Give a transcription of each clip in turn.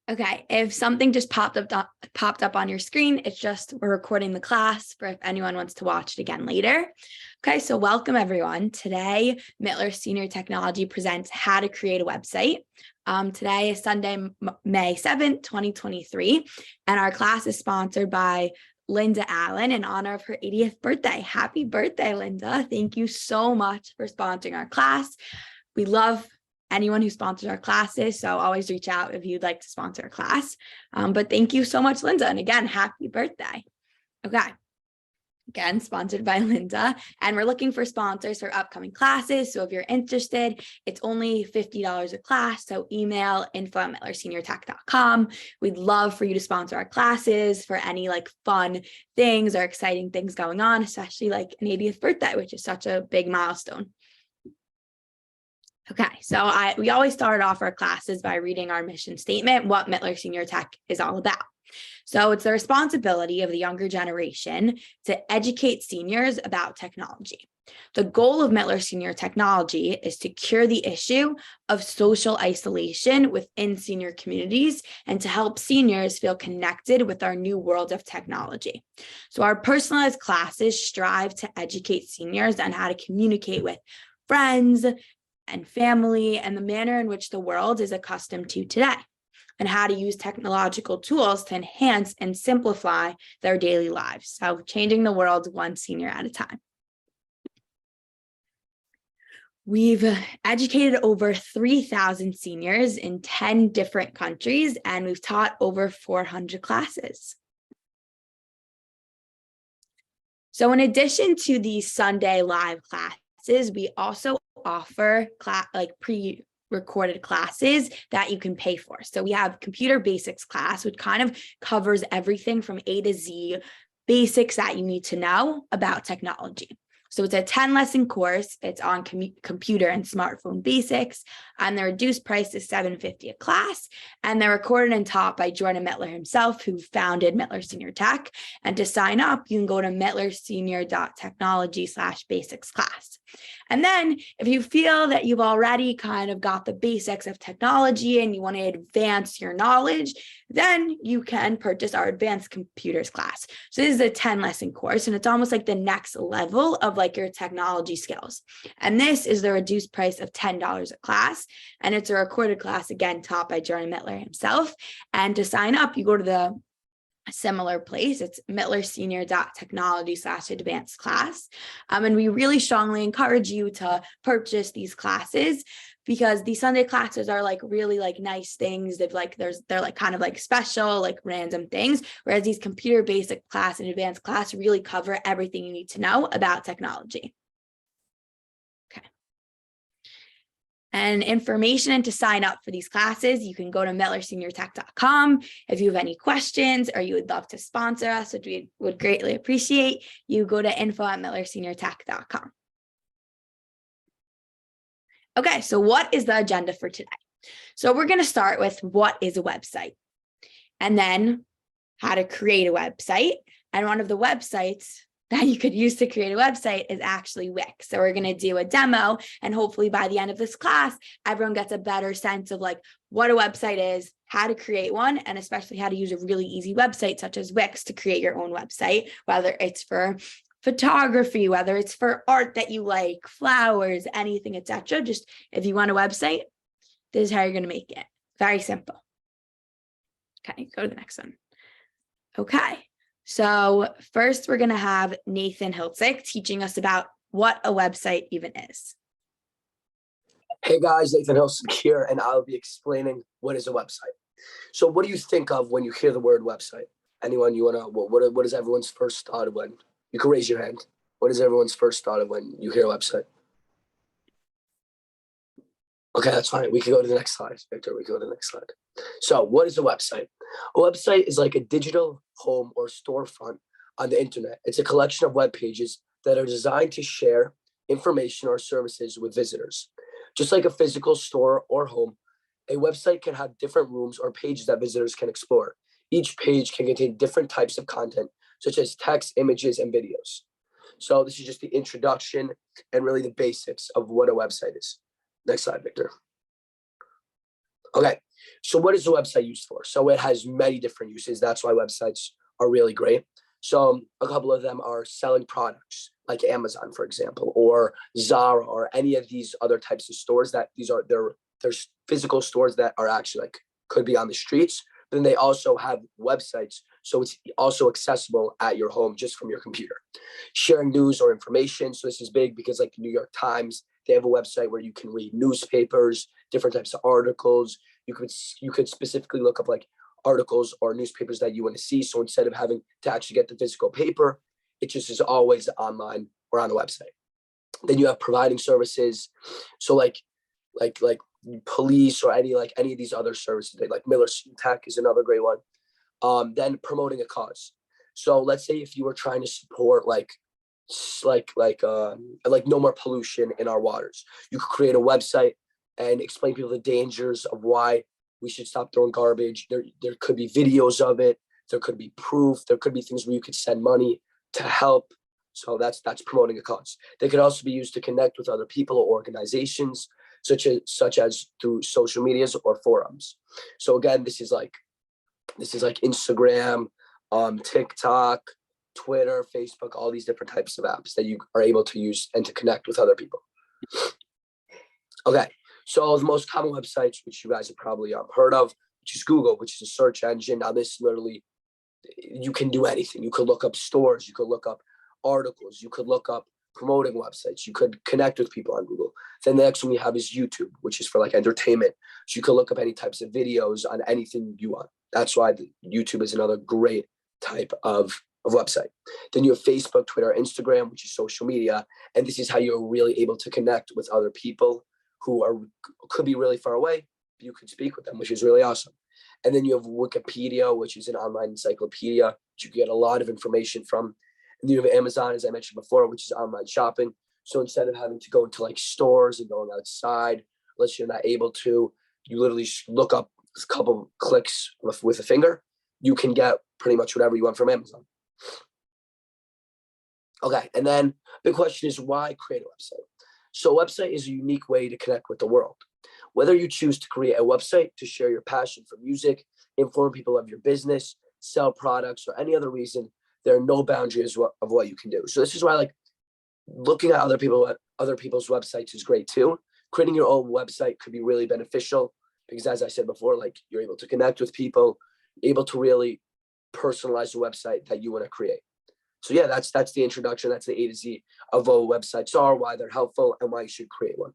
Okay, if something just popped up on your screen, it's just we're recording the class for if anyone wants to watch it again later. Okay, so welcome everyone. Today, Mittler Senior Technology presents how to create a website. Today is Sunday, May 7th, 2023, and our class is sponsored by Linda Allen in honor of her 80th birthday. Happy birthday, Linda. Thank you so much for sponsoring our class. We love anyone who sponsors our classes, so always reach out if you'd like to sponsor a class. But thank you so much, Linda. And again, happy birthday. Okay. Again, sponsored by Linda. And we're looking for sponsors for upcoming classes. So if you're interested, it's only $50 a class. So email info@mittlerseniortech.com. We'd love for you to sponsor our classes for any like fun things or exciting things going on, especially like an 80th birthday, which is such a big milestone. Okay, so we always start off our classes by reading our mission statement, what Mittler Senior Tech is all about. So it's the responsibility of the younger generation to educate seniors about technology. The goal of Mittler Senior Technology is to cure the issue of social isolation within senior communities and to help seniors feel connected with our new world of technology. So our personalized classes strive to educate seniors on how to communicate with friends and family and the manner in which the world is accustomed to today, and how to use technological tools to enhance and simplify their daily lives. So changing the world one senior at a time. We've educated over 3,000 seniors in 10 different countries, and we've taught over 400 classes. So in addition to these Sunday live classes, we also offer pre-recorded classes that you can pay for. So we have computer basics class, which kind of covers everything from A to Z basics that you need to know about technology. So it's a 10-lesson course. It's on computer and smartphone basics, and the reduced price is $7.50 a class. And they're recorded and taught by Jordan Mittler himself, who founded Mittler Senior Tech. And to sign up, you can go to mittlersenior.technology/basics class. And then if you feel that you've already kind of got the basics of technology and you want to advance your knowledge, then you can purchase our advanced computers class. So this is a 10-lesson course, and it's almost like the next level of like your technology skills. And this is the reduced price of $10 a class. And it's a recorded class, again, taught by Jordan Mittler himself. And to sign up, you go to the similar place. It's mittlersenior.technology/advanced class. And we really strongly encourage you to purchase these classes because these Sunday classes are like really like nice things. They're like kind of like special, like random things, whereas these computer basic class and advanced class really cover everything you need to know about technology. Okay. And information and to sign up for these classes, you can go to mittlerseniortech.com. If you have any questions or you would love to sponsor us, which we would greatly appreciate, you go to info@mittlerseniortech.com. Okay, so what is the agenda for today? So we're going to start with what is a website, and then how to create a website. And one of the websites that you could use to create a website is actually Wix. So we're going to do a demo, and hopefully by the end of this class, everyone gets a better sense of like what a website is, how to create one, and especially how to use a really easy website such as Wix to create your own website, whether it's for photography, whether it's for art that you like, flowers, anything, etc. Just if you want a website, this is how you're going to make it. Very simple. Okay, go to the next one. Okay. So first, we're going to have Nathan Hiltzik teaching us about what a website even is. Hey guys, Nathan Hiltzik here, and I'll be explaining what is a website. So what do you think of when you hear the word website? Anyone, you want to, what is everyone's first thought of when, you can raise your hand. What is everyone's first thought of when you hear a website? Okay, that's fine. We can go to the next slide, Victor. We can go to the next slide. So what is a website? A website is like a digital home or storefront on the internet. It's a collection of web pages that are designed to share information or services with visitors. Just like a physical store or home, a website can have different rooms or pages that visitors can explore. Each page can contain different types of content, such as text, images, and videos. So this is just the introduction and really the basics of what a website is. Next slide, Victor. Okay, so what is the website used for? So it has many different uses. That's why websites are really great. So a couple of them are selling products like Amazon, for example, or Zara, or any of these other types of stores that there's physical stores that are actually like could be on the streets. But then they also have websites, so it's also accessible at your home just from your computer. Sharing news or information. So this is big because like the New York Times, they have a website where you can read newspapers, different types of articles. You could specifically look up like articles or newspapers that you want to see. So instead of having to actually get the physical paper, it just is always online or on a website. Then you have providing services. So like police or any of these other services, like Miller Tech is another great one. Then promoting a cause. So let's say if you were trying to support like no more pollution in our waters, you could create a website and explain people the dangers of why we should stop throwing garbage. There could be videos of it. There could be proof. There could be things where you could send money to help. So that's promoting a cause. They could also be used to connect with other people or organizations, such as through social medias or forums. So again, this is like Instagram, TikTok, Twitter, Facebook, all these different types of apps that you are able to use and to connect with other people. Okay, so the most common websites, which you guys have probably heard of, which is Google, which is a search engine. Now this literally, you can do anything. You could look up stores, you could look up articles, you could look up promoting websites, you could connect with people on Google. Then the next one we have is YouTube, which is for like entertainment. So you can look up any types of videos on anything you want. That's why YouTube is another great type of website. Then you have Facebook, Twitter, Instagram, which is social media. And this is how you're really able to connect with other people who could be really far away, but you could speak with them, which is really awesome. And then you have Wikipedia, which is an online encyclopedia, which you get a lot of information from. And then you have Amazon, as I mentioned before, which is online shopping. So instead of having to go into like stores and going outside, unless you're not able to, you literally look up a couple of clicks with a finger, you can get pretty much whatever you want from Amazon. Okay, and then the question is, why create a website? So a website is a unique way to connect with the world. Whether you choose to create a website to share your passion for music, inform people of your business, sell products, or any other reason, there are no boundaries of what you can do. So this is why like looking at other people's websites is great too. Creating your own website could be really beneficial because, as I said before, like you're able to connect with people, able to really personalize the website that you want to create. So yeah, that's the introduction. That's the A to Z of what websites are, why they're helpful, and why you should create one.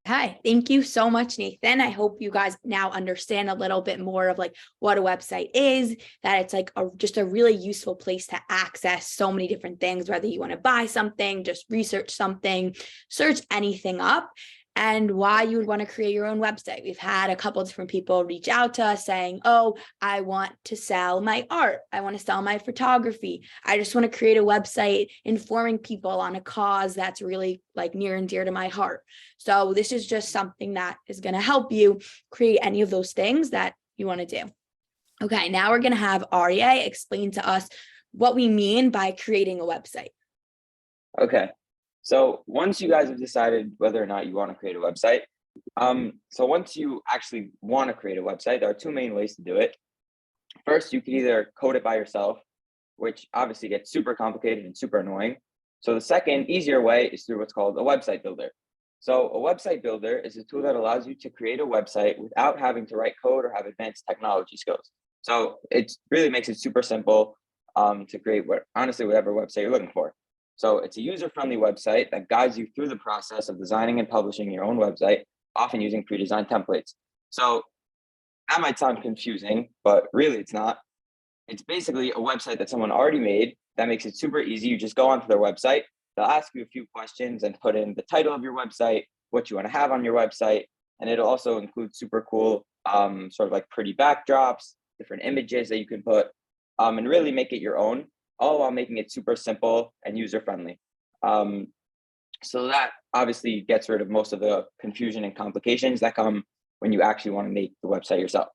Hi, thank you so much, Nathan. I hope you guys now understand a little bit more of like what a website is, that it's like just a really useful place to access so many different things, whether you want to buy something, just research something, search anything up, and why you would want to create your own website. We've had a couple of different people reach out to us saying, oh, I want to sell my art. I want to sell my photography. I just want to create a website informing people on a cause that's really like near and dear to my heart. So this is just something that is going to help you create any of those things that you want to do. Okay, now we're going to have Aryeh explain to us what we mean by creating a website. Okay. So once you guys have decided whether or not you want to create a website, so once you actually want to create a website, there are two main ways to do it. First, you can either code it by yourself, which obviously gets super complicated and super annoying. So the second, easier way is through what's called a website builder. So a website builder is a tool that allows you to create a website without having to write code or have advanced technology skills. So it really makes it super simple to create whatever website you're looking for. So it's a user-friendly website that guides you through the process of designing and publishing your own website, often using pre-designed templates. So that might sound confusing, but really it's not. It's basically a website that someone already made that makes it super easy. You just go onto their website, they'll ask you a few questions and put in the title of your website, what you want to have on your website, and it'll also include super cool sort of like pretty backdrops, different images that you can put, and really make it your own, all while making it super simple and user-friendly. So that obviously gets rid of most of the confusion and complications that come when you actually want to make the website yourself.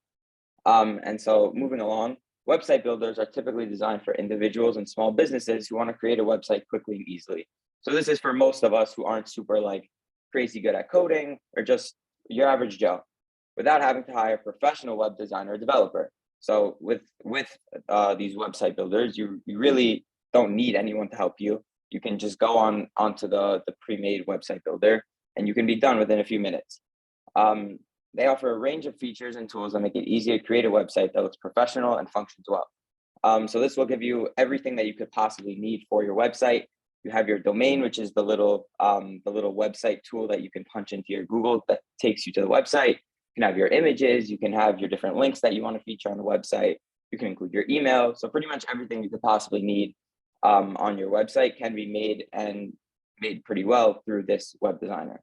And so moving along, website builders are typically designed for individuals and small businesses who want to create a website quickly and easily. So this is for most of us who aren't super like crazy good at coding or just your average Joe. without having to hire a professional web designer or developer. So with these website builders, you really don't need anyone to help you. You can just go onto the pre-made website builder, and you can be done within a few minutes. They offer a range of features and tools that make it easy to create a website that looks professional and functions well. So this will give you everything that you could possibly need for your website. You have your domain, which is the little website tool that you can punch into your Google that takes you to the website. You can have your images, you can have your different links that you want to feature on the website. You can include your email. So pretty much everything you could possibly need on your website can be made pretty well through this web designer.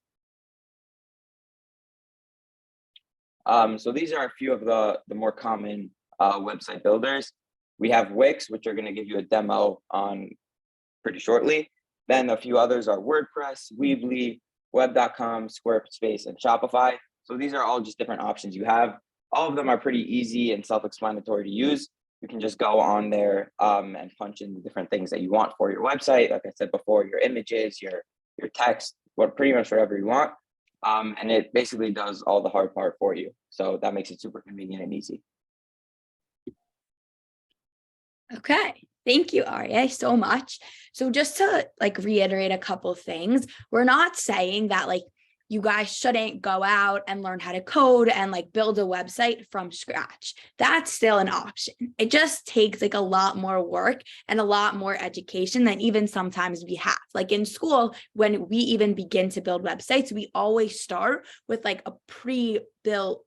So these are a few of the more common website builders. We have Wix, which are going to give you a demo on pretty shortly. Then a few others are WordPress, Weebly, Web.com, Squarespace, and Shopify. So these are all just different options you have. All of them are pretty easy and self-explanatory to use. You can just go on there and punch in the different things that you want for your website. Like I said before, your images, your text, pretty much whatever you want. And it basically does all the hard part for you. So that makes it super convenient and easy. Okay. Thank you, Aryeh, so much. So just to reiterate a couple things, we're not saying that you guys shouldn't go out and learn how to code and build a website from scratch. That's still an option. It just takes a lot more work and a lot more education than even sometimes we have. In school, when we even begin to build websites, we always start with a pre-built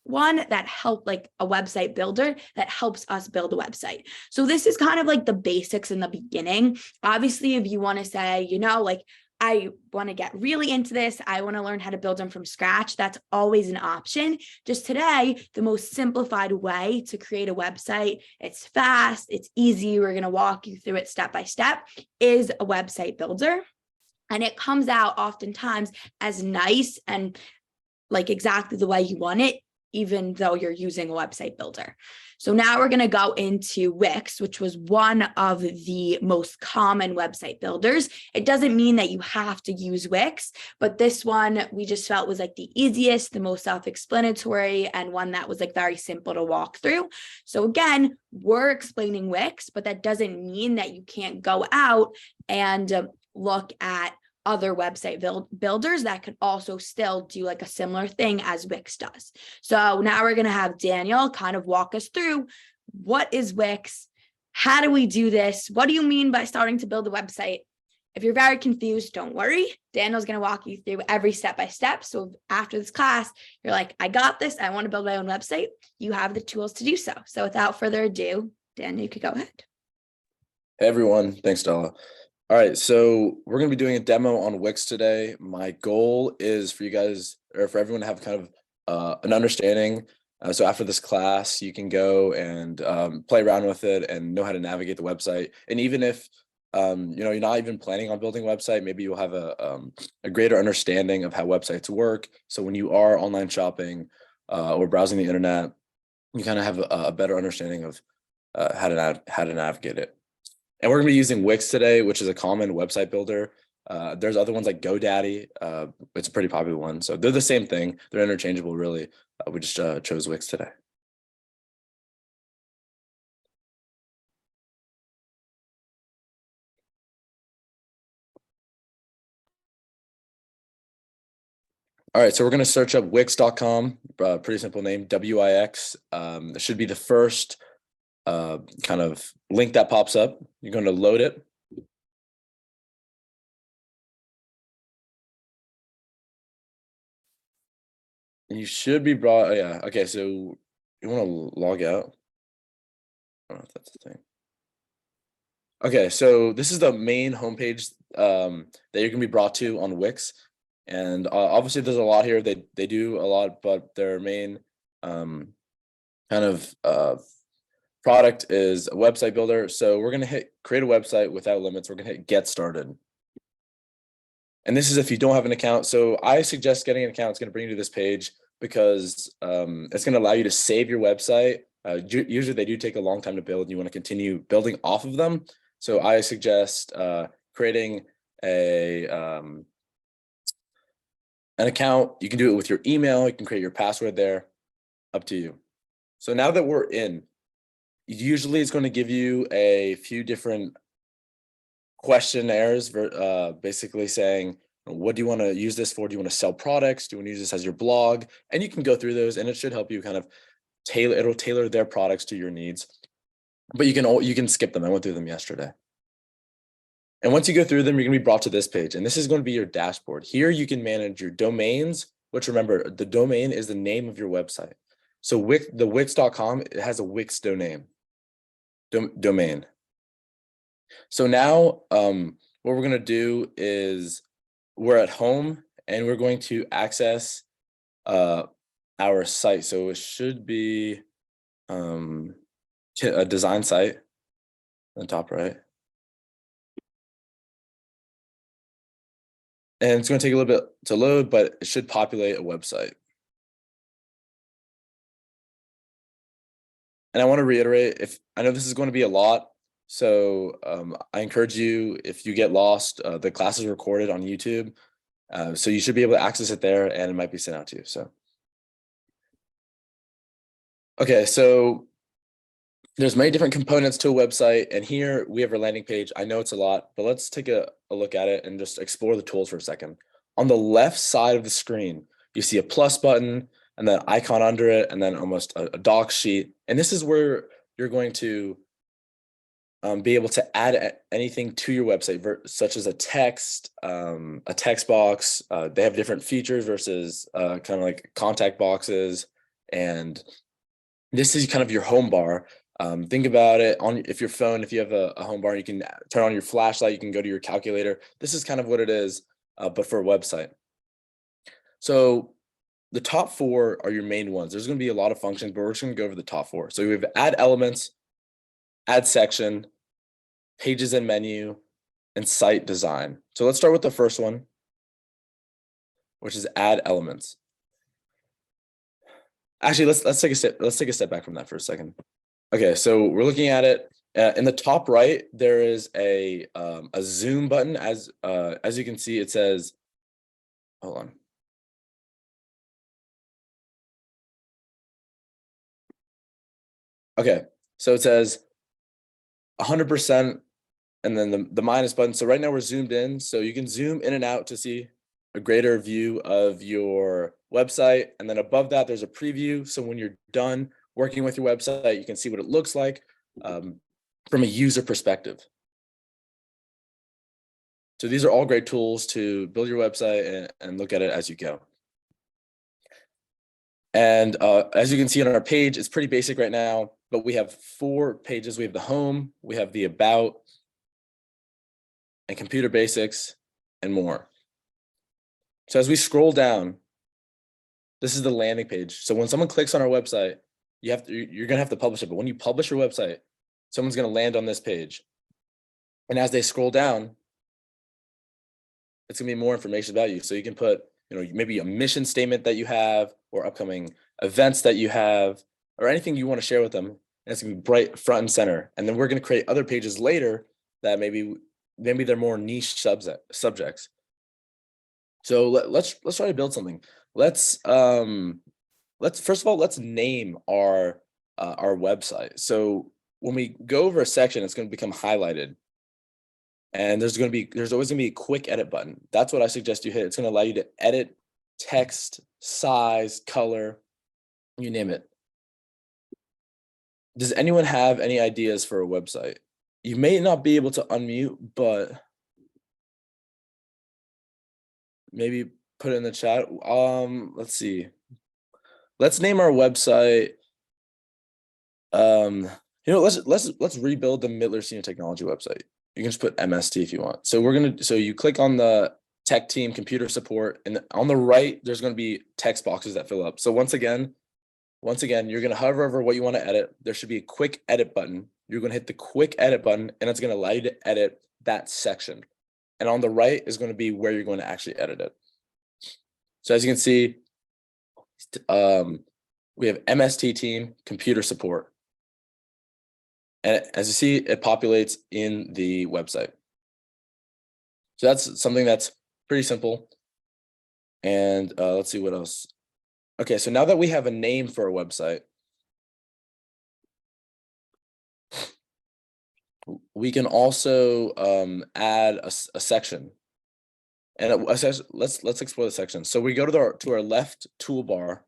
one that helped a website builder that helps us build a website. So this is kind of the basics in the beginning. Obviously, if you want to say, I want to get really into this, I want to learn how to build them from scratch, that's always an option. Just today, the most simplified way to create a website, it's fast, it's easy, we're going to walk you through it step by step, is a website builder. And it comes out oftentimes as nice and exactly the way you want it, even though you're using a website builder. So now we're going to go into Wix, which was one of the most common website builders. It doesn't mean that you have to use Wix, but this one we just felt was the easiest, the most self-explanatory, and one that was very simple to walk through. So again, we're explaining Wix, but that doesn't mean that you can't go out and look at other website builders that could also still do a similar thing as Wix does. So now we're going to have Daniel kind of walk us through what is Wix, how do we do this, what do you mean by starting to build a website? If you're very confused, don't worry. Daniel's going to walk you through every step by step. So after this class, you're I got this, I want to build my own website. You have the tools to do so. So without further ado, Daniel, you could go ahead. Hey everyone, thanks Stella. All right, so we're going to be doing a demo on Wix today. My goal is for you guys, or for everyone to have kind of an understanding. So after this class, you can go and play around with it and know how to navigate the website. And even if you're not even planning on building a website, maybe you'll have a greater understanding of how websites work. So when you are online shopping or browsing the internet, you kind of have a better understanding of how to navigate it. And we're going to be using Wix today, which is a common website builder. There's other ones like GoDaddy. It's a pretty popular one. So they're the same thing. They're interchangeable, really. We just chose Wix today. All right, so we're going to search up Wix.com. Pretty simple name, W-I-X. It should be the first kind of link that pops up. You're going to load it. You should be brought, yeah. Okay, so you want to log out. I don't know if that's the thing. Okay, so this is the main homepage that you're going to be brought to on Wix. And obviously there's a lot here. They do a lot, but their main kind of product is a website builder. So we're going to hit create a website without limits. We're going to hit get started. And this is if you don't have an account. So I suggest getting an account. It's going to bring you to this page because it's going to allow you to save your website. Usually they do take a long time to build and you want to continue building off of them. So I suggest creating a an account. You can do it with your email. You can create your password there, up to you. So now that we're in, usually it's going to give you a few different questionnaires, basically saying, what do you want to use this for? Do you want to sell products? Do you want to use this as your blog? And you can go through those, and it should help you kind of tailor their products to your needs. But you can skip them. I went through them yesterday. And once you go through them, you're going to be brought to this page, and this is going to be your dashboard. Here you can manage your domains, which, remember, the domain is the name of your website. So the Wix.com, it has a Wix domain. So now what we're going to do is we're at home, and we're going to access our site. So it should be a design site on the top right. And it's going to take a little bit to load, but it should populate a website. And I want to reiterate, if I know this is going to be a lot, so I encourage you, if you get lost, the class is recorded on YouTube. So you should be able to access it there, and it might be sent out to you. So, okay, so there's many different components to a website, and here we have our landing page. I know it's a lot, but let's take a look at it and just explore the tools for a second. On the left side of the screen, you see a plus button, and then icon under it, and then almost a doc sheet. And this is where you're going to be able to add anything to your website, such as a text box. They have different features versus kind of like contact boxes. And this is kind of your home bar. Think about it if your phone, if you have a home bar, you can turn on your flashlight, you can go to your calculator. This is kind of what it is, but for a website. So the top four are your main ones. There's going to be a lot of functions, but we're just going to go over the top four. So we have add elements, add section, pages and menu, and site design. So let's start with the first one, which is add elements. Actually, let's take a step back from that for a second. Okay, so we're looking at it. In the top right, there is a zoom button. As you can see, it says, hold on. Okay, so it says 100%, and then the minus button. So right now we're zoomed in, so you can zoom in and out to see a greater view of your website. And then above that, there's a preview. So when you're done working with your website, you can see what it looks like from a user perspective. So these are all great tools to build your website and look at it as you go. And as you can see on our page, it's pretty basic right now, but we have 4 pages. We have the home, we have the about, and computer basics, and more. So as we scroll down, this is the landing page. So when someone clicks on our website, you're gonna have to publish it. But when you publish your website, someone's gonna land on this page. And as they scroll down, it's gonna be more information about you. So you can put, maybe a mission statement that you have, or upcoming events that you have, or anything you want to share with them. And it's gonna be bright front and center. And then we're gonna create other pages later that maybe they're more niche subjects. So let's try to build something. Let's first of all, let's name our website. So when we go over a section, it's going to become highlighted, and there's always going to be a quick edit button. That's what I suggest you hit. It's going to allow you to edit text, size, color, you name it. Does anyone have any ideas for a website? You may not be able to unmute, but maybe put it in the chat. Let's see. Let's name our website. Let's rebuild the Mittler Senior Technology website. You can just put MST if you want. So you click on the tech team, computer support, and on the right, there's going to be text boxes that fill up. So once again, you're going to hover over what you want to edit. There should be a quick edit button. You're going to hit the quick edit button, and it's going to allow you to edit that section. And on the right is going to be where you're going to actually edit it. So as you can see, we have MST team, computer support. And as you see, it populates in the website. So that's something that's pretty simple. And let's see what else. Okay, so now that we have a name for our website, we can also add a section. And let's explore the section. So we go to our left toolbar,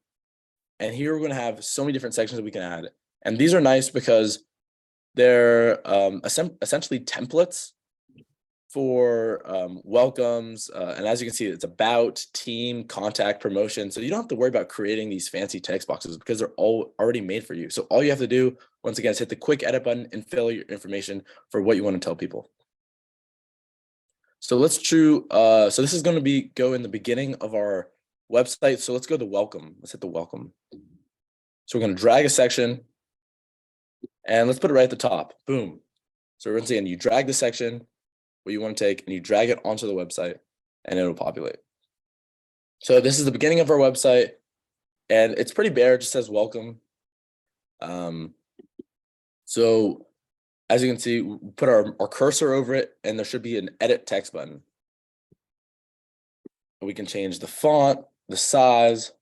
and here we're going to have so many different sections that we can add. And these are nice because they're essentially templates for welcomes. And as you can see, it's about, team, contact, promotion. So you don't have to worry about creating these fancy text boxes because they're all already made for you. So all you have to do, once again, is hit the quick edit button and fill your information for what you want to tell people. So let's so this is going to go in the beginning of our website. So let's go to welcome. Let's hit the welcome. So we're going to drag a section and let's put it right at the top. Boom. So once again, you drag the section, what you want to take, and you drag it onto the website and it'll populate. So this is the beginning of our website and it's pretty bare. It just says welcome. So as you can see, we put our cursor over it and there should be an edit text button. We can change the font, the size.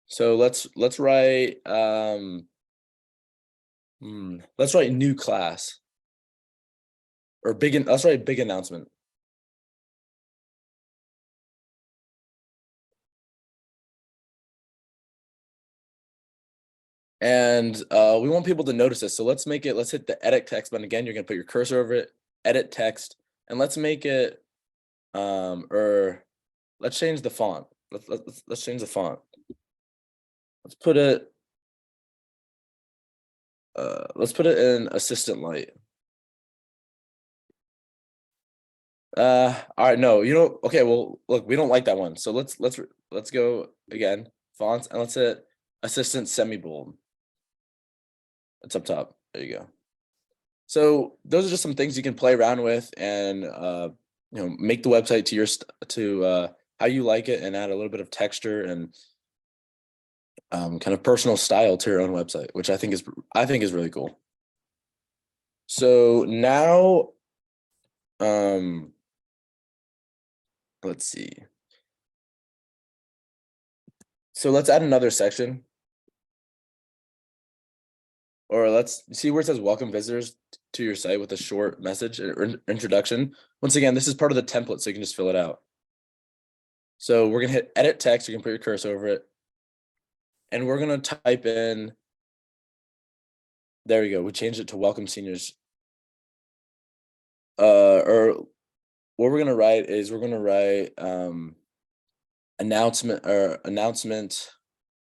So let's write let's write new class or let's write big announcement. And we want people to notice this. So let's hit the edit text button again. You're gonna put your cursor over it, edit text, and let's make it or let's change the font. Let's change the font. Let's put it in assistant light. All right, no, okay, well, look, we don't like that one. So let's go again, fonts, and let's hit assistant semi-bold. It's up top. There you go. So those are just some things you can play around with and make the website to how you like it and add a little bit of texture and kind of personal style to your own website, which I think is really cool. So now let's see. So let's add another section. Or let's see where it says welcome visitors to your site with a short message or introduction. Once again, this is part of the template, so you can just fill it out. So we're gonna hit edit text, you can put your cursor over it. And we're gonna type in, there we go, we changed it to welcome seniors. Or what we're gonna write is announcement or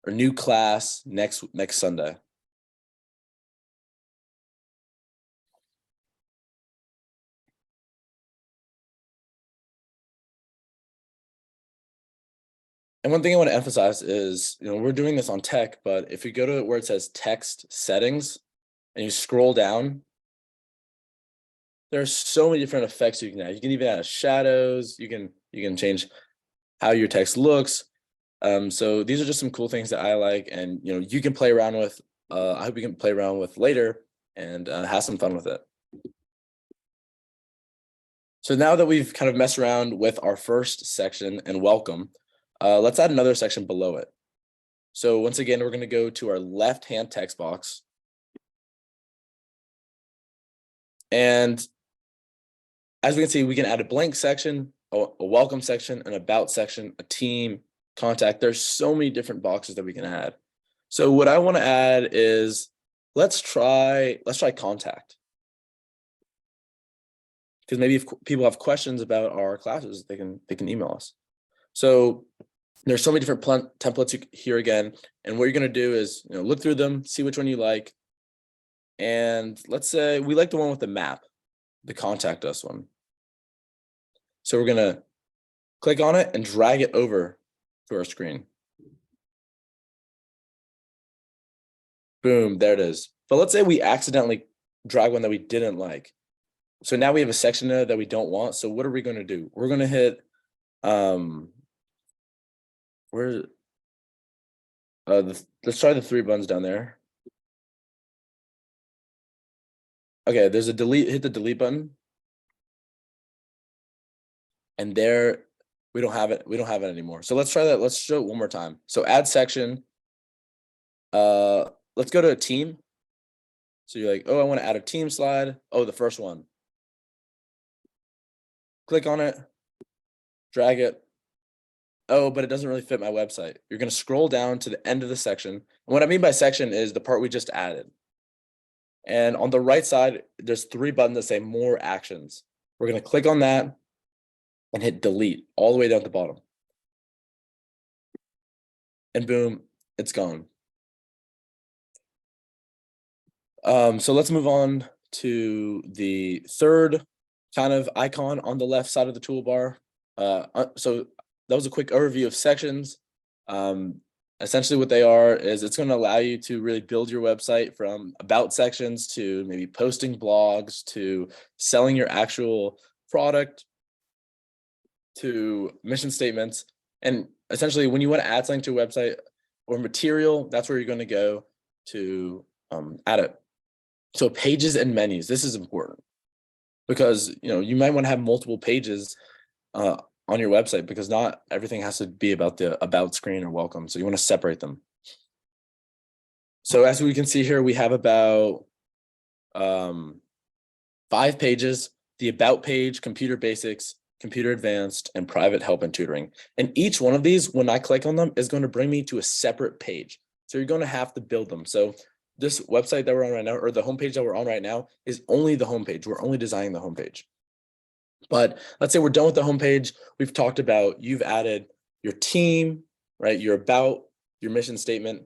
new class next Sunday. And one thing I want to emphasize is, we're doing this on tech, but if you go to where it says text settings and you scroll down, there's so many different effects you can add. You can even add shadows. You can change how your text looks. So these are just some cool things that I like, and you can play around with. I hope you can play around with later and have some fun with it. So now that we've kind of messed around with our first section and welcome, let's add another section below it. So once again, we're going to go to our left-hand text box. And as we can see, we can add a blank section, a welcome section, an about section, a team, contact. There's so many different boxes that we can add. So what I want to add is let's try contact. Because maybe if people have questions about our classes, they can email us. So there's so many different templates here again, and what you're going to do is look through them, see which one you like, and let's say we like the one with the map, the contact us one. So we're going to click on it and drag it over to our screen. Boom, there it is. But let's say we accidentally drag one that we didn't like. So now we have a section there that we don't want. So what are we going to do? We're going to hit let's try the three buttons down there. Okay, there's a delete, hit the delete button. And there We don't have it. We don't have it anymore. So let's try that. Let's show it one more time. So add section. Let's go to a team. So you're like, oh, I want to add a team slide. Oh, the first one. Click on it, drag it. Oh, but it doesn't really fit my website. You're going to scroll down to the end of the section. And what I mean by section is the part we just added. And on the right side, there's 3 buttons that say more actions. We're going to click on that and hit delete all the way down at the bottom. And boom, it's gone. So let's move on to the third kind of icon on the left side of the toolbar. So that was a quick overview of sections. Essentially what they are is it's going to allow you to really build your website from about sections to maybe posting blogs to selling your actual product to mission statements. And essentially when you want to add something to a website or material, that's where you're going to go to add it. So pages and menus, this is important because you might want to have multiple pages on your website because not everything has to be about the about screen or welcome. So you want to separate them. So as we can see here, we have about 5 pages: the about page, computer basics, computer advanced, and private help and tutoring. And each one of these, when I click on them, is going to bring me to a separate page. So you're going to have to build them. So this website that we're on right now, or the homepage that we're on right now, is only the homepage. We're only designing the homepage. But let's say we're done with the homepage. We've talked about, you've added your team, right? Your about, your mission statement,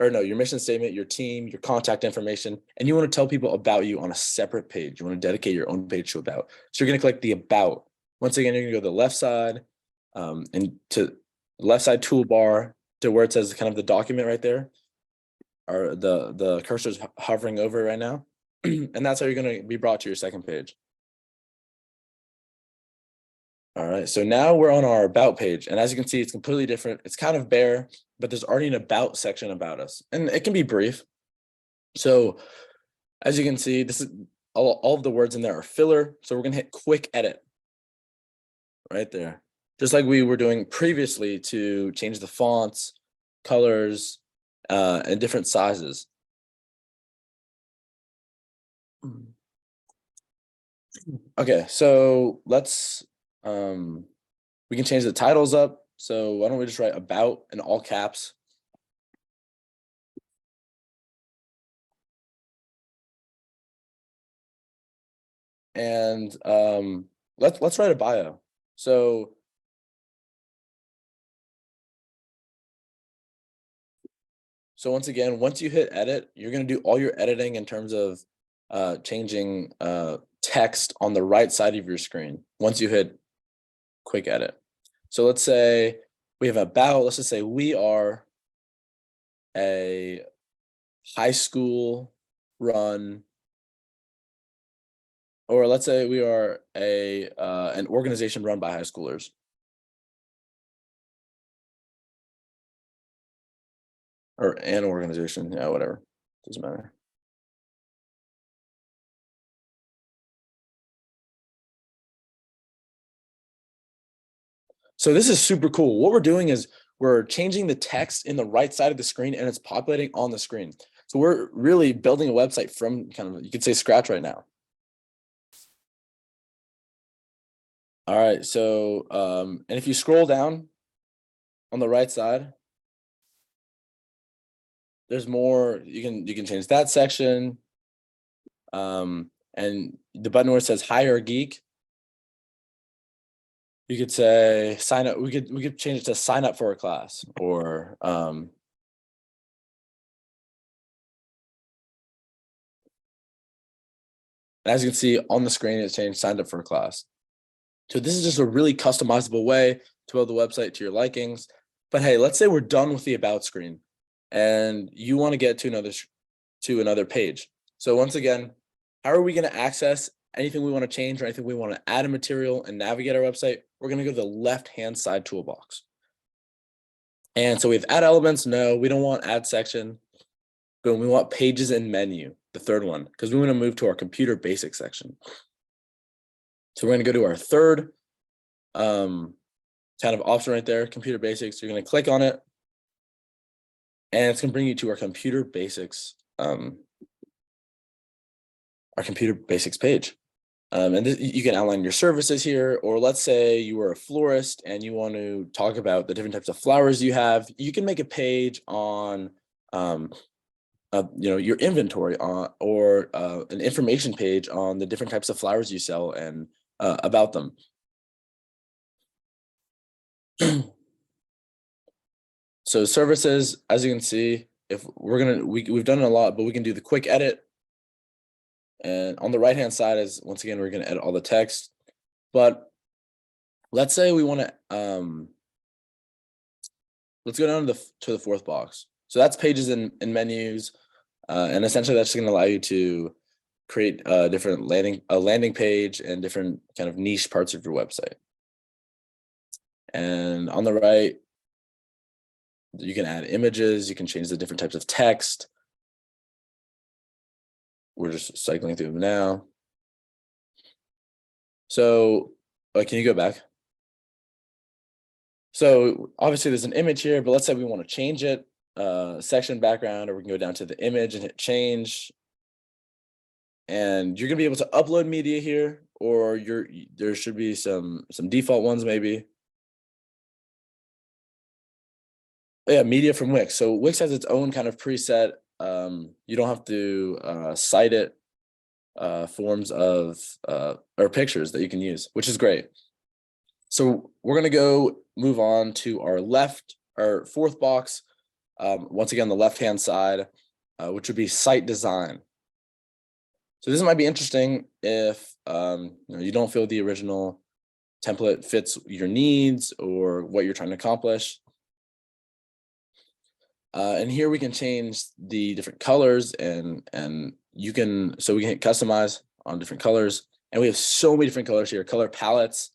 your mission statement, your team, your contact information, and you want to tell people about you on a separate page. You want to dedicate your own page to about. So you're going to click the about. Once again, you're going to go to the left side and to the left side toolbar to where it says kind of the document right there. Or the cursor's hovering over right now. And that's how you're going to be brought to your second page. All right, so now we're on our about page. And as you can see, it's completely different. It's kind of bare, but there's already an about section about us. And it can be brief. So as you can see, this is all of the words in there are filler. So we're going to hit quick edit right there. Just like we were doing previously to change the fonts, colors, and different sizes. Okay, so let's we can change the titles up. So why don't we just write about in all caps. And let's write a bio. So once again, once you hit edit, you're going to do all your editing in terms of changing text on the right side of your screen once you hit quick edit. So let's say we have about, let's just say we are a high school run, or let's say we are an organization run by high schoolers. Or an organization, yeah, whatever, doesn't matter. So this is super cool. What we're doing is we're changing the text in the right side of the screen and it's populating on the screen. So we're really building a website from kind of, you could say, scratch right now. All right, so and if you scroll down on the right side, there's more. You can change that section, and the button where it says hire a geek, you could say sign up. We could change it to sign up for a class, or as you can see on the screen, it's changed signed up for a class. So this is just a really customizable way to build the website to your likings. But hey, let's say we're done with the about screen and you want to get to another page. So once again, how are we going to access anything we want to change or anything we want to add a material and navigate our website? We're going to go to the left-hand side toolbox. And so we have add elements. No, we don't want add section. Boom, we want pages and menu, the third one, because we want to move to our computer basics section. So we're going to go to our third kind of option right there, computer basics. You're going to click on it, and it's going to bring you to our computer basics page. And you can outline your services here, or let's say you are a florist and you want to talk about the different types of flowers you have. You can make a page on, your inventory or an information page on the different types of flowers you sell and about them. So services, as you can see, if we've done it a lot, but we can do the quick edit. And on the right-hand side is, once again, we're going to edit all the text. But let's say we want to, let's go down to the fourth box. So that's pages and menus. And essentially that's going to allow you to create a different landing page and different kind of niche parts of your website. And on the right, you can add images, you can change the different types of text. We're just cycling through them now. So can you go back? So obviously there's an image here, but let's say we want to change it, section background, or we can go down to the image and hit change. And you're gonna be able to upload media here, or there should be some default ones maybe. Yeah, media from Wix. So Wix has its own kind of preset. You don't have to cite it, forms of or pictures that you can use, which is great. So we're gonna go move on to our fourth box. Once again, the left-hand side, which would be site design. So this might be interesting if you don't feel the original template fits your needs or what you're trying to accomplish. And here we can change the different colors and we can hit customize on different colors. And we have so many different colors here, color palettes.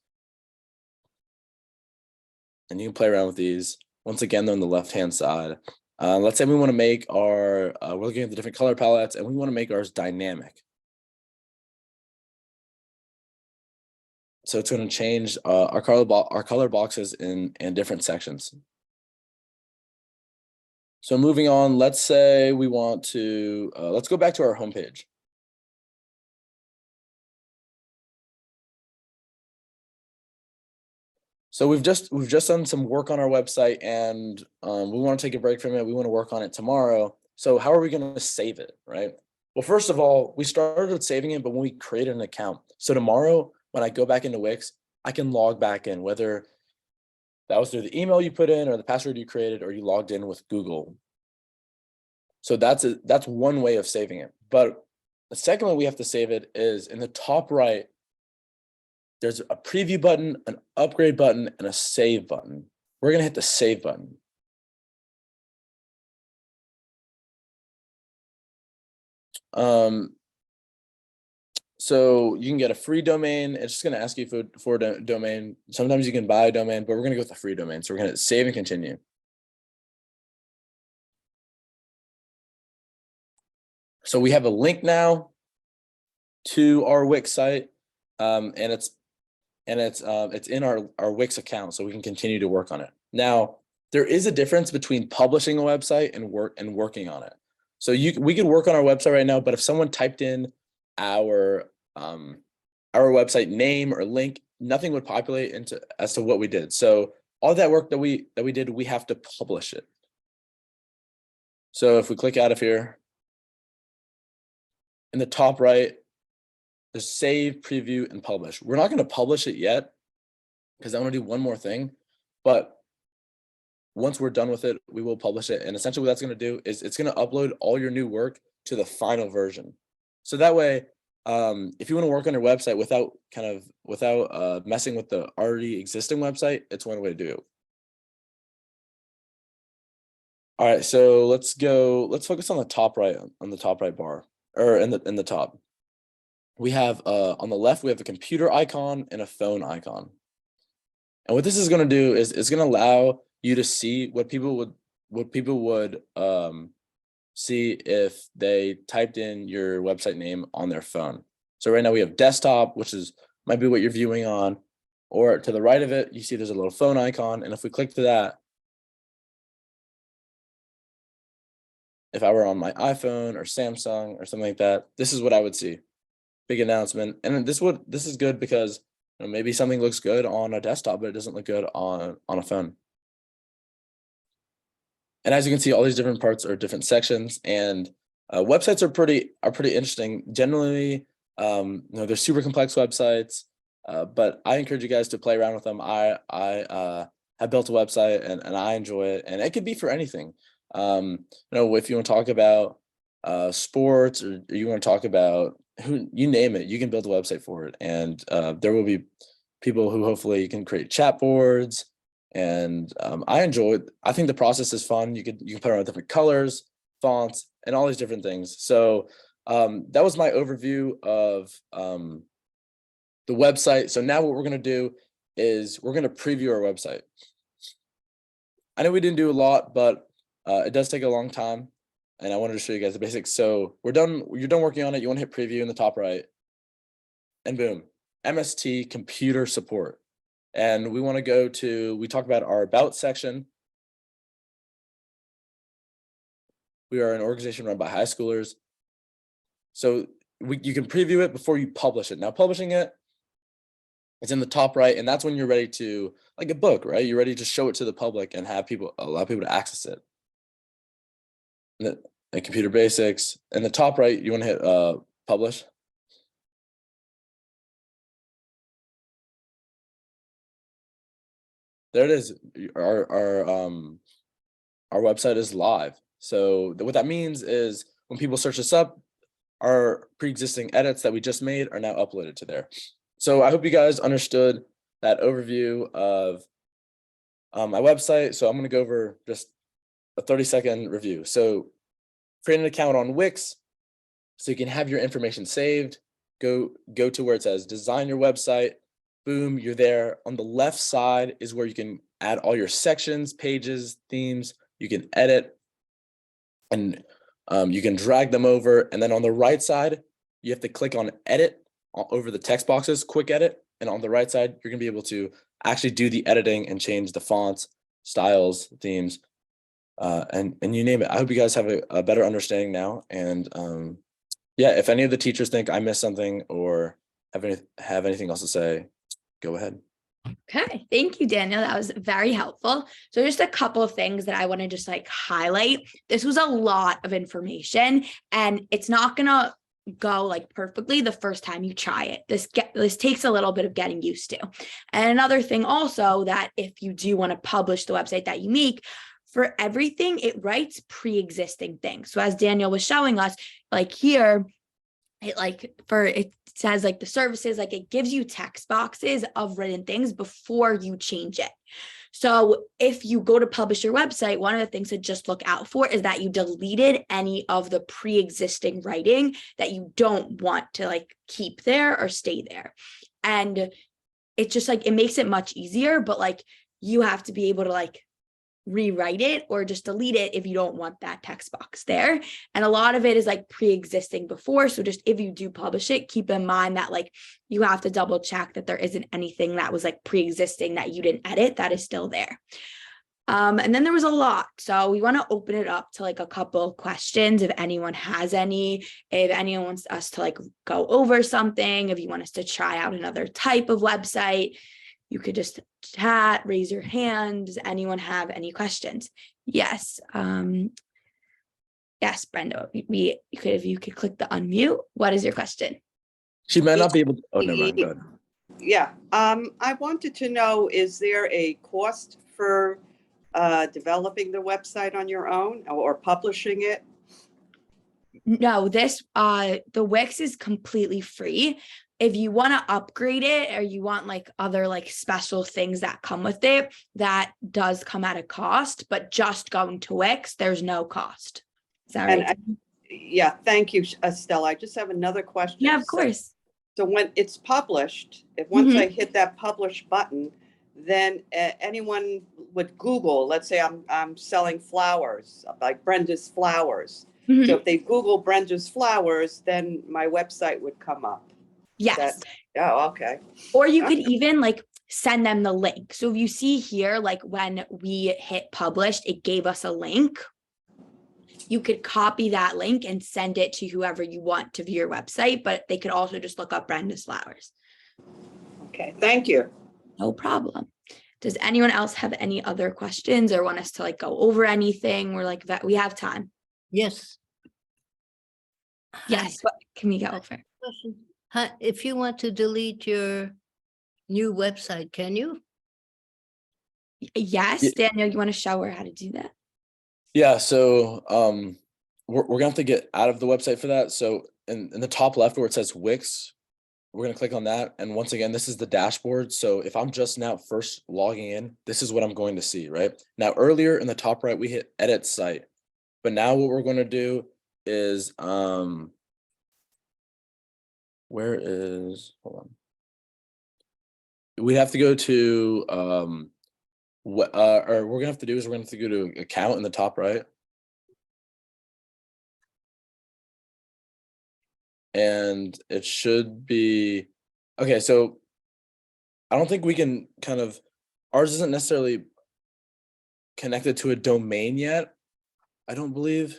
And you can play around with these. Once again, they're on the left-hand side. Let's say we want to make we're looking at the different color palettes and we want to make ours dynamic. So it's going to change our color boxes in different sections. So moving on, let's say we want to, let's go back to our homepage. So we've just done some work on our website and we want to take a break from it. We want to work on it tomorrow. So how are we going to save it, right? Well, first of all, we started saving it, but when we created an account. So tomorrow, when I go back into Wix, I can log back in, whether that was through the email you put in or the password you created, or you logged in with Google. So that's one way of saving it. But the second way we have to save it is in the top right, there's a preview button, an upgrade button, and a save button. We're going to hit the save button. So you can get a free domain. It's just going to ask you for a domain. Sometimes you can buy a domain, but we're going to go with the free domain. So we're going to save and continue. So we have a link now to our Wix site, and it's in our Wix account, so we can continue to work on it. Now, there is a difference between publishing a website and working on it. So we could work on our website right now, but if someone typed in our website name or link, nothing would populate as to what we did. So all that work that we did, we have to publish it. So if we click out of here, in the top right, there's save, preview, and publish. We're not going to publish it yet because I want to do one more thing, but once we're done with it, we will publish it. And essentially what that's going to do is it's going to upload all your new work to the final version. So that way, if you want to work on your website without messing with the already existing website, it's one way to do it. All right, so let's focus on the top right, bar, or in the top. We have on the left, we have a computer icon and a phone icon. And what this is going to do is it's going to allow you to see what people would see if they typed in your website name on their phone. So right now we have desktop, which might be what you're viewing on. or to the right of it, you see there's a little phone icon. And if we click to that, if I were on my iPhone or Samsung or something like that, this is what I would see. Big announcement. And this is good because maybe something looks good on a desktop, but it doesn't look good on a phone. And as you can see, all these different parts are different sections, and websites are pretty interesting. Generally, they're super complex websites, but I encourage you guys to play around with them. I have built a website and I enjoy it, and it could be for anything. If you want to talk about sports, or you want to talk about you name it, you can build a website for it. And there will be people who hopefully can create chat boards. And I enjoy it. I think the process is fun. You can play around with different colors, fonts, and all these different things. So that was my overview of the website. So now what we're going to do is we're going to preview our website. I know we didn't do a lot, but it does take a long time, and I wanted to show you guys the basics. So we're done. You're done working on it. You want to hit preview in the top right, and boom, MST computer support. And we want to go to, we talk about our about section. We are an organization run by high schoolers. So you can preview it before you publish it. Now publishing it, it's in the top right, and that's when you're ready to, like a book, right? You're ready to show it to the public and allow people to access it. And computer basics. In the top right, you want to hit publish. There it is. Our website is live. So what that means is when people search us up, our pre-existing edits that we just made are now uploaded to there. So I hope you guys understood that overview of my website. So I'm going to go over just a 30-second review. So create an account on Wix so you can have your information saved. Go to where it says design your website. Boom, you're there. On the left side is where you can add all your sections, pages, themes. You can edit, and you can drag them over. And then on the right side, you have to click on edit over the text boxes, quick edit. And on the right side, you're gonna be able to actually do the editing and change the fonts, styles, themes, and you name it. I hope you guys have a better understanding now. And yeah, if any of the teachers think I missed something or have anything else to say, go ahead. Okay, thank you, Daniel. That was very helpful. So just a couple of things that I want to just highlight. This was a lot of information, and it's not gonna go perfectly the first time you try it. This takes a little bit of getting used to. And another thing also, that if you do want to publish the website that you make, for everything, it writes pre-existing things. So as Daniel was showing us, here, it says the services, it gives you text boxes of written things before you change it. So if you go to publish your website, one of the things to just look out for is that you deleted any of the pre-existing writing that you don't want to keep there or stay there. And it just it makes it much easier, but you have to be able to rewrite it or just delete it if you don't want that text box there. And a lot of it is pre-existing before. So just if you do publish it, keep in mind that you have to double check that there isn't anything that was pre-existing that you didn't edit that is still there. And then there was a lot. So we want to open it up to a couple of questions if anyone has any, if anyone wants us to go over something, if you want us to try out another type of website. You could just chat, raise your hand. Does anyone have any questions? Yes. Yes, Brenda, if you could click the unmute. What is your question? She might not be able to. Oh, never mind. Go ahead. Yeah. I wanted to know, is there a cost for developing the website on your own or publishing it? No, the Wix is completely free. If you want to upgrade it or you want other special things that come with it, that does come at a cost, but just going to Wix, there's no cost. Is that right? Yeah, thank you, Stella. I just have another question. Yeah, of course. So when it's published, once I hit that publish button, then anyone would Google, let's say I'm selling flowers, like Brenda's Flowers. So if they Google Brenda's Flowers, then my website would come up. Yes. Oh, okay. Or you could even send them the link. So if you see here, like when we hit published, it gave us a link. You could copy that link and send it to whoever you want to view your website, but they could also just look up Brenda's Flowers. Okay, thank you. No problem. Does anyone else have any other questions or want us to like go over anything? We're like that. We have time. Yes. Yes. What can we go over? Question. If you want to delete your new website, can you? Yes, Yeah. Daniel, you want to show her how to do that? Yeah, so we're gonna have to get out of the website for that. So in the top left where it says Wix, we're gonna click on that. And once again, this is the dashboard. So if I'm just now first logging in, this is what I'm going to see, right? Now earlier in the top right, we hit edit site. But now what we're gonna do is where is, hold on. We have to go to what or we're gonna have to do is we're gonna have to go to account in the top right. And it should be okay. So I don't think we can kind of, ours isn't necessarily connected to a domain yet. I don't believe.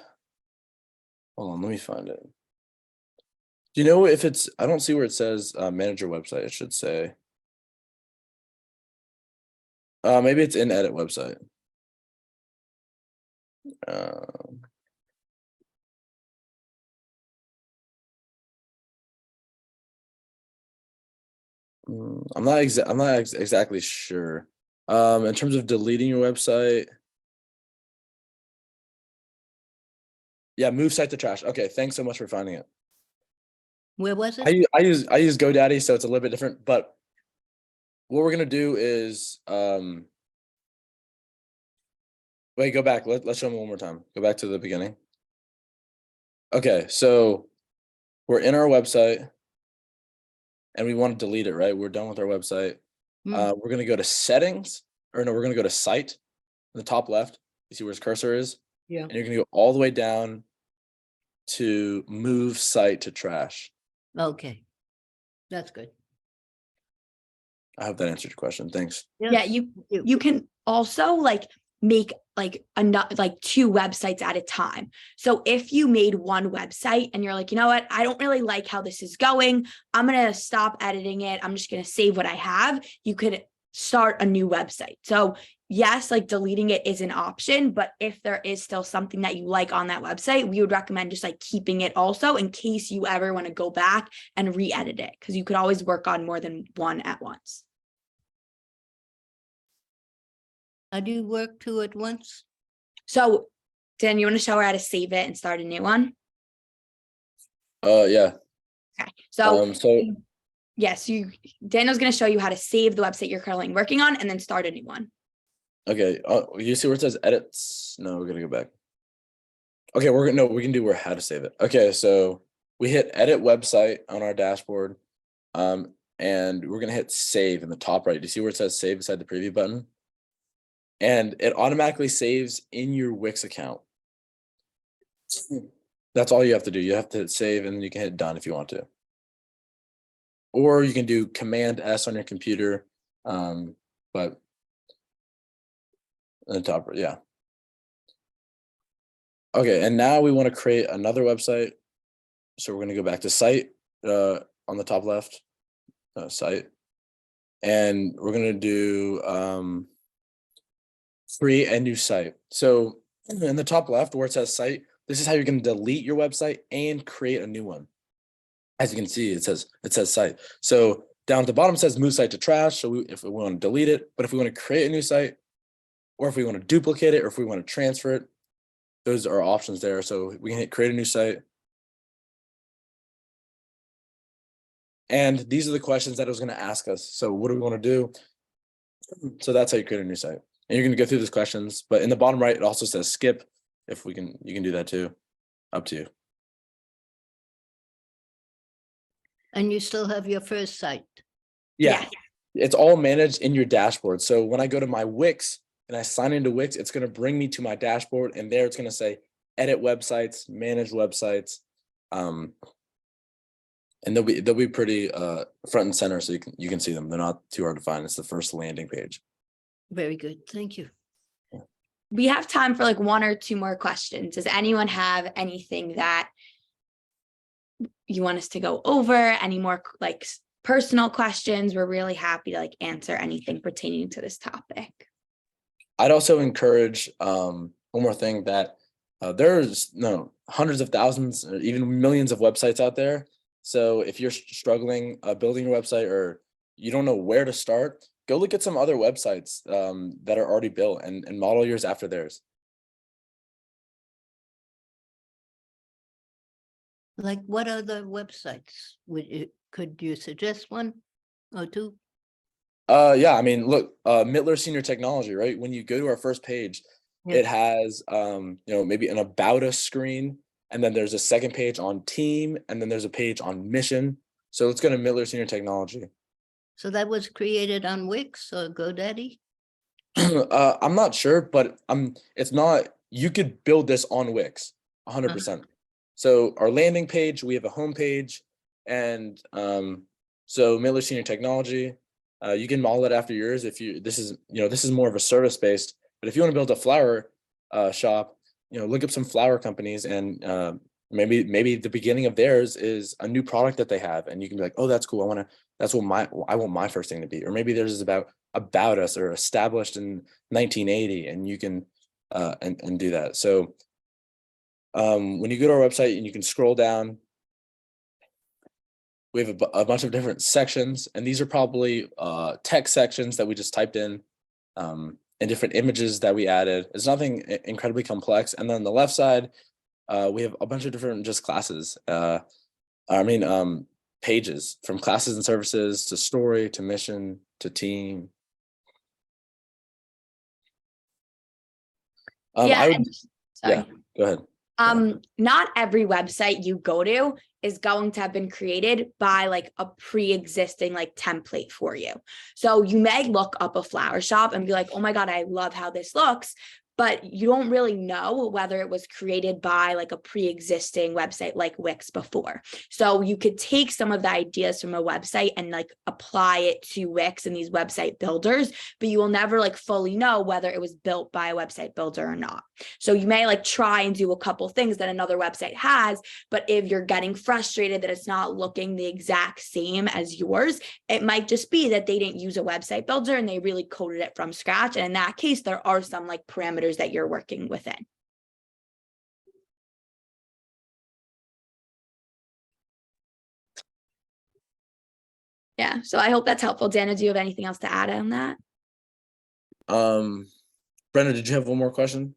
Hold on, let me find it. Do you know if it's, I don't see where it says manage your website. It should say. Maybe it's in edit website. I'm not exactly sure. In terms of deleting your website. Yeah, move site to trash. Okay, thanks so much for finding it. Where was it? I use GoDaddy, so it's a little bit different. But what we're gonna do is wait, go back. Let's show them one more time. Go back to the beginning. Okay, so we're in our website and we want to delete it, right? We're done with our website. We're gonna go to settings, or no, we're gonna go to site in the top left. You see where his cursor is? Yeah. And you're gonna go all the way down to move site to trash. Okay. That's good. I hope that answered your question. Thanks. Yeah, you can also like make like two websites at a time. So if you made one website and you're like, you know what, I don't really like how this is going, I'm gonna stop editing it, I'm just gonna save what I have, you could start a new website. So yes, like deleting it is an option, but if there is still something that you like on that website, we would recommend just like keeping it also in case you ever want to go back and re-edit it, because you could always work on more than one at once. How do you work two at once? So Dan, you want to show her how to save it and start a new one? Yeah. Okay. So yes, Daniel's going to show you how to save the website you're currently working on and then start a new one. Okay. You see where it says edits? No, we're gonna go back. Okay, we can do where how to save it. Okay, so we hit edit website on our dashboard. And we're gonna hit save in the top right. Do you see where it says save beside the preview button? And it automatically saves in your Wix account. That's all you have to do. You have to hit save and then you can hit done if you want to. Or you can do Command S on your computer. But in the top, yeah. Okay, and now we want to create another website. So we're going to go back to site on the top left, site. And we're going to do create a new site. So in the top left where it says site, this is how you're going to delete your website and create a new one. As you can see, it says site. So down at the bottom it says move site to trash. So if we want to delete it, but if we want to create a new site, or if we want to duplicate it, or if we want to transfer it, those are options there. So we can hit create a new site. And these are the questions that it was going to ask us. So what do we want to do? So that's how you create a new site. And you're going to go through these questions, but in the bottom right, it also says skip. If you can do that too. Up to you. And you still have your first site. Yeah. It's all managed in your dashboard. So when I go to my Wix and I sign into Wix, it's going to bring me to my dashboard, and there it's going to say edit websites, manage websites. And they'll be pretty front and center, so you can see them. They're not too hard to find. It's the first landing page. Very good. Thank you. We have time for like 1 or 2 more questions. Does anyone have anything that you want us to go over? Any more like personal questions? We're really happy to like answer anything pertaining to this topic. I'd also encourage one more thing, that there's hundreds of thousands or even millions of websites out there. So if you're struggling building your website, or you don't know where to start, go look at some other websites that are already built and model yours after theirs. Like what other websites could you suggest 1 or 2? Yeah, I mean, look, Mittler Senior Technology, right? When you go to our first page, Yeah. it has maybe an about us screen, and then there's a second page on team, and then there's a page on mission. So let's go to Mittler Senior Technology. So that was created on Wix or GoDaddy? I'm not sure, but it's not, you could build this on Wix 100%. So our landing page, we have a home page, and so Mittler Senior Technology, you can model it after yours. If this is more of a service based, but if you want to build a flower shop, look up some flower companies, and maybe the beginning of theirs is a new product that they have, and you can be like, oh, that's cool. I want my first thing to be. Or maybe theirs is about us, or established in 1980, and you can and do that. So when you go to our website and you can scroll down, we have a bunch of different sections, and these are probably text sections that we just typed in, and different images that we added. It's nothing incredibly complex. And then on the left side, we have a bunch of different just classes. Pages, from classes and services to story to mission to team. Sorry. Yeah, go ahead. Not every website you go to is going to have been created by like a pre-existing like template for you. So you may look up a flower shop and be like, oh my God, I love how this looks. But you don't really know whether it was created by like a pre-existing website like Wix before. So you could take some of the ideas from a website and like apply it to Wix and these website builders, but you will never like fully know whether it was built by a website builder or not. So you may like try and do a couple things that another website has, but if you're getting frustrated that it's not looking the exact same as yours, it might just be that they didn't use a website builder and they really coded it from scratch. And in that case, there are some like parameters that you're working within. Yeah, so I hope that's helpful. Dana, do you have anything else to add on that? Brenda, did you have one more question?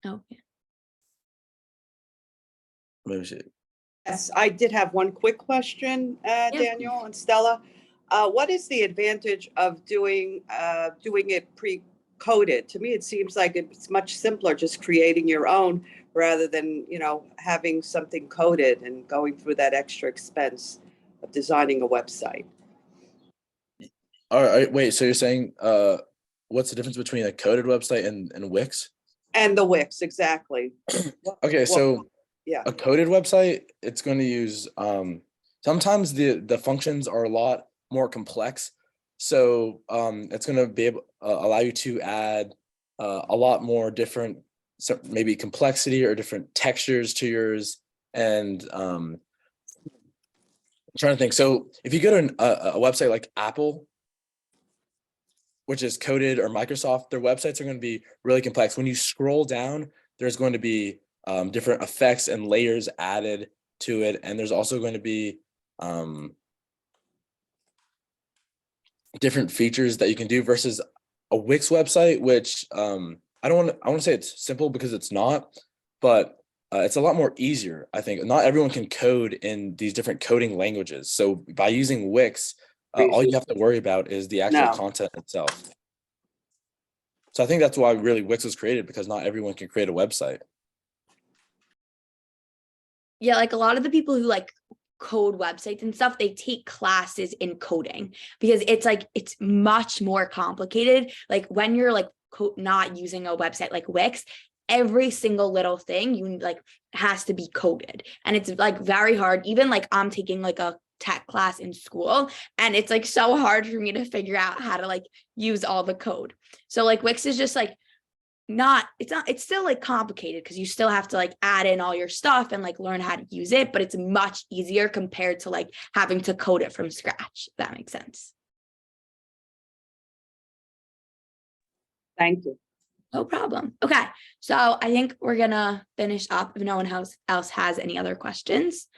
Oh, yeah. Maybe she. Yes, I did have one quick question, Daniel and Stella. What is the advantage of doing it pre-coded? To me, it seems like it's much simpler just creating your own rather than, having something coded and going through that extra expense of designing a website. All right, wait, so you're saying what's the difference between a coded website and Wix? And the Wix, exactly. Okay, so yeah, a coded website, it's going to use sometimes the functions are a lot more complex, so it's going to be able allow you to add a lot more different, maybe complexity or different textures to yours. And I'm trying to think. So if you go to a website like Apple, which is coded, or Microsoft, their websites are going to be really complex. When you scroll down, there's going to be different effects and layers added to it, and there's also going to be different features that you can do versus a Wix website, which I want to say it's simple, because it's not, but it's a lot more easier. I think not everyone can code in these different coding languages. So by using Wix, all you have to worry about is the actual content itself. So I think that's why really Wix was created, because not everyone can create a website. Yeah, like a lot of the people who like code websites and stuff, they take classes in coding because it's much more complicated. Like when you're like not using a website like Wix, every single little thing you like has to be coded. And it's like very hard. Even like I'm taking like a tech class in school, and it's like so hard for me to figure out how to like use all the code. So like Wix is just like it's still like complicated because you still have to like add in all your stuff and like learn how to use it, but it's much easier compared to like having to code it from scratch, if that makes sense. Thank you. No problem. Okay, so I think we're gonna finish up if no one else has any other questions.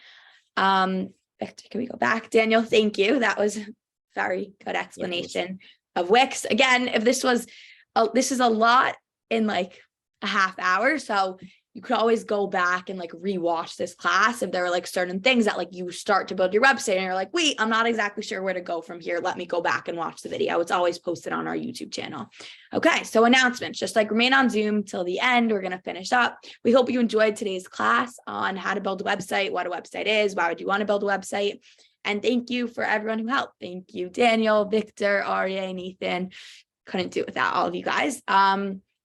Victor, can we go back? Daniel, thank you. That was a very good explanation of Wix. Again, if this is a lot in like a half hour, so you could always go back and like rewatch this class if there are like certain things that like you start to build your website and you're like, wait, I'm not exactly sure where to go from here. Let me go back and watch the video. It's always posted on our YouTube channel. Okay, so announcements, just like remain on Zoom till the end. We're going to finish up. We hope you enjoyed today's class on how to build a website, what a website is, why would you want to build a website. And thank you for everyone who helped. Thank you, Daniel, Victor, Aryeh, Nathan. Couldn't do it without all of you guys.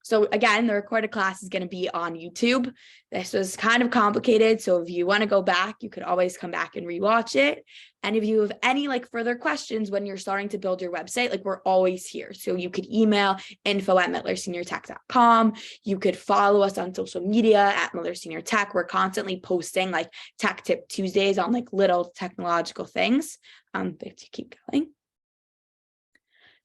So again, the recorded class is going to be on YouTube. This was kind of complicated. So if you want to go back, you could always come back and rewatch it. And if you have any like further questions when you're starting to build your website, like we're always here. So you could email info@mittlerseniortech.com. You could follow us on social media at Miller Senior Tech. We're constantly posting like Tech Tip Tuesdays on like little technological things. If you keep going.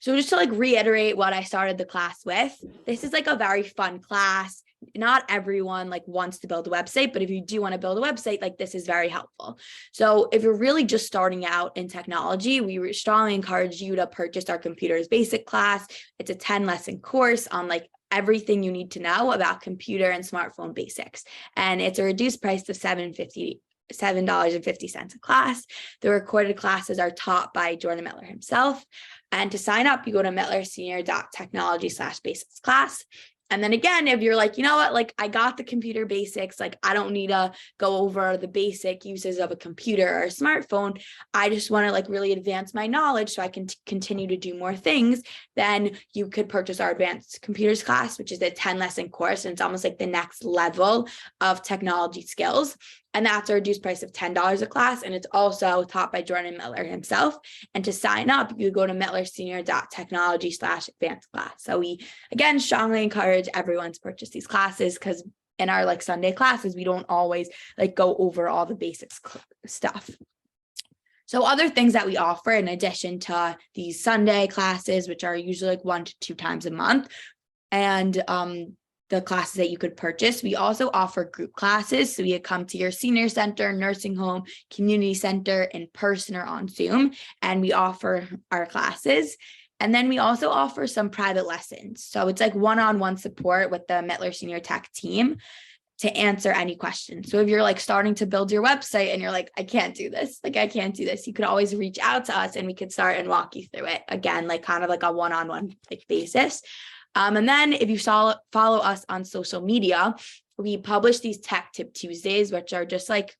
So just to like reiterate what I started the class with, this is like a very fun class. Not everyone like wants to build a website, but if you do want to build a website, like this is very helpful. So if you're really just starting out in technology, we strongly encourage you to purchase our computers basic class. It's a 10-lesson course on like everything you need to know about computer and smartphone basics. And it's a reduced price of $7.50 a class. The recorded classes are taught by Jordan Miller himself. And to sign up, you go to mittlersenior.technology/basics class. And then again, if you're like, you know what, like I got the computer basics, like I don't need to go over the basic uses of a computer or a smartphone. I just want to like really advance my knowledge so I can continue to do more things. Then you could purchase our advanced computers class, which is a 10-lesson course. And it's almost like the next level of technology skills. And that's a reduced price of $10 a class. And it's also taught by Jordan Miller himself. And to sign up, you go to mittlersenior.technology/advanced class. So we, again, strongly encourage everyone to purchase these classes because in our like Sunday classes, we don't always like go over all the basics stuff. So other things that we offer in addition to these Sunday classes, which are usually like 1 to 2 times a month, and the classes that you could purchase. We also offer group classes. So you come to your senior center, nursing home, community center in person or on Zoom, and we offer our classes. And then we also offer some private lessons. So it's like one-on-one support with the Mittler Senior Tech team to answer any questions. So if you're like starting to build your website and you're like, I can't do this, you could always reach out to us and we could start and walk you through it. Again, like kind of like a one-on-one like basis. And then if you follow us on social media, we publish these Tech Tip Tuesdays, which are just like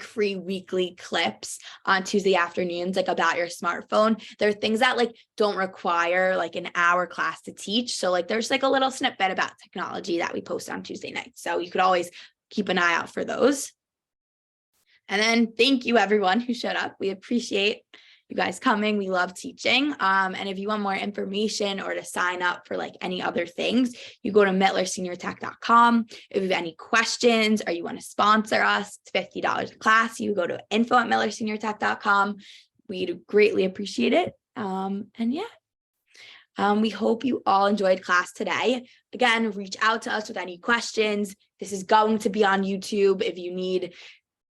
free weekly clips on Tuesday afternoons, like about your smartphone. There are things that like don't require like an hour class to teach. So like there's like a little snippet about technology that we post on Tuesday nights. So you could always keep an eye out for those. And then thank you everyone who showed up. We appreciate you guys coming. We love teaching. And if you want more information or to sign up for like any other things, you go to mittlerseniortech.com. If you have any questions or you want to sponsor us, it's $50 a class. You go to info@mittlerseniortech.com. We'd greatly appreciate it. We hope you all enjoyed class today. Again, reach out to us with any questions. This is going to be on YouTube if you need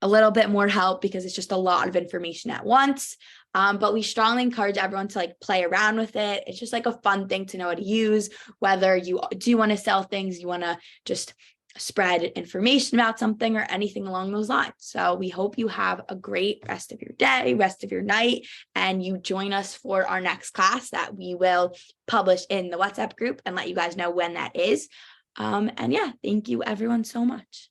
a little bit more help because it's just a lot of information at once. But we strongly encourage everyone to like play around with it. It's just like a fun thing to know how to use, whether you do want to sell things, you want to just spread information about something or anything along those lines. So we hope you have a great rest of your day, rest of your night, and you join us for our next class that we will publish in the WhatsApp group and let you guys know when that is. Thank you everyone so much.